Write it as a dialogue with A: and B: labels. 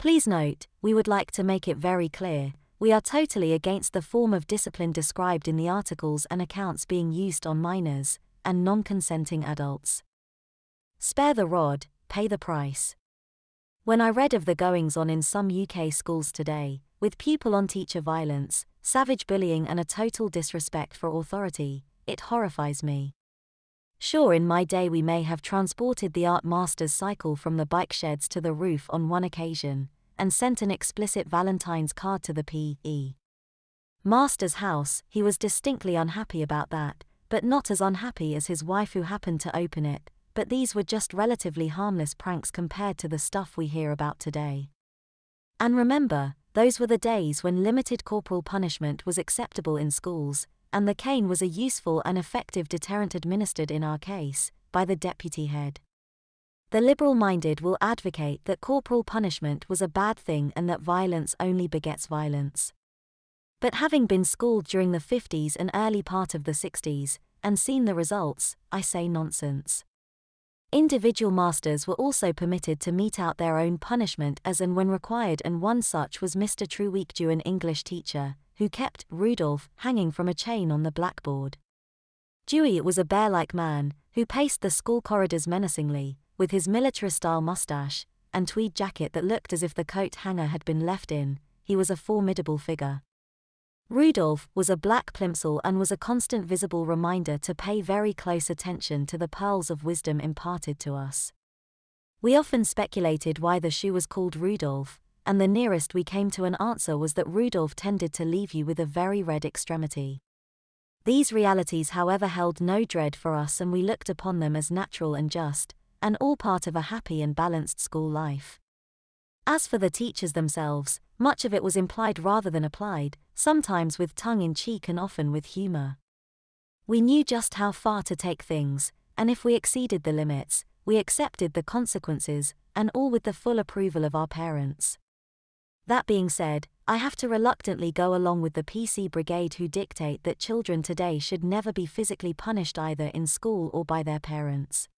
A: Please note, we would like to make it very clear, we are totally against the form of discipline described in the articles and accounts being used on minors and non-consenting adults. Spare the rod, pay the price. When I read of the goings-on in some UK schools today, with pupil-on-teacher violence, savage bullying and a total disrespect for authority, it horrifies me. Sure, in my day we may have transported the art master's cycle from the bike sheds to the roof on one occasion, and sent an explicit Valentine's card to the P.E. master's house. He was distinctly unhappy about that, but not as unhappy as his wife who happened to open it, but these were just relatively harmless pranks compared to the stuff we hear about today. And remember, those were the days when limited corporal punishment was acceptable in schools, and the cane was a useful and effective deterrent administered in our case, by the deputy head. The liberal-minded will advocate that corporal punishment was a bad thing and that violence only begets violence. But having been schooled during the 50s and early part of the 60s, and seen the results, I say nonsense. Individual masters were also permitted to mete out their own punishment as and when required, and one such was Mr. Trueweekdew, an English teacher, who kept Rudolph hanging from a chain on the blackboard. Dewey was a bear-like man, who paced the school corridors menacingly, with his military-style mustache, and tweed jacket that looked as if the coat hanger had been left in. He was a formidable figure. Rudolph was a black plimsoll and was a constant visible reminder to pay very close attention to the pearls of wisdom imparted to us. We often speculated why the shoe was called Rudolph, and the nearest we came to an answer was that Rudolph tended to leave you with a very red extremity. These realities, however, held no dread for us, and we looked upon them as natural and just, and all part of a happy and balanced school life. As for the teachers themselves, much of it was implied rather than applied, sometimes with tongue-in-cheek and often with humor. We knew just how far to take things, and if we exceeded the limits, we accepted the consequences, and all with the full approval of our parents. That being said, I have to reluctantly go along with the PC Brigade, who dictate that children today should never be physically punished either in school or by their parents.